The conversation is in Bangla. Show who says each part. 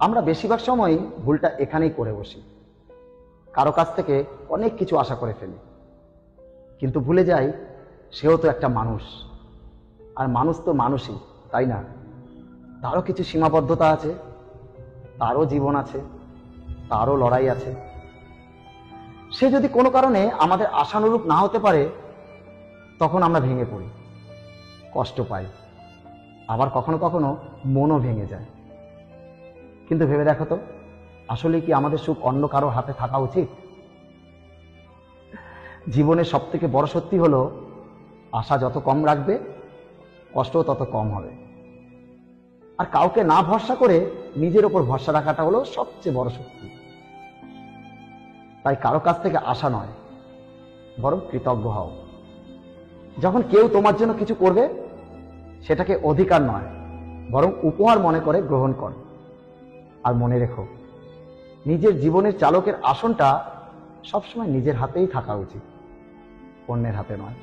Speaker 1: আমরা বেশিরভাগ সময়ই ভুলটা এখানেই করে বসি। কারো কাছ থেকে অনেক কিছু আশা করে ফেলি, কিন্তু ভুলে যাই সেও তো একটা মানুষ, আর মানুষ তো মানুষই, তাই না? তারও কিছু সীমাবদ্ধতা আছে, তারও জীবন আছে, তারও লড়াই আছে। সে যদি কোনো কারণে আমাদের আশানুরূপ না হতে পারে, তখন আমরা ভেঙে পড়ি, কষ্ট পাই, আবার কখনো কখনো মনও ভেঙে যায়। কিন্তু ভেবে দেখো তো, আসলে কি আমাদের সুখ অন্য কারো হাতে থাকা উচিত? জীবনের সব থেকে বড় সত্যি হলো, আশা যত কম রাখবে, কষ্টও তত কম হবে। আর কাউকে না ভরসা করে নিজের ওপর ভরসা রাখাটা হলো সবচেয়ে বড় শক্তি। তাই কারো কাছ থেকে আশা নয়, বরং কৃতজ্ঞ হও। যখন কেউ তোমার জন্য কিছু করবে, সেটাকে অধিকার নয়, বরং উপহার মনে করে গ্রহণ কর। আর মনে রেখো, নিজের জীবনের চালকের আসনটা সবসময় নিজের হাতেই থাকা উচিত, অন্যের হাতে নয়।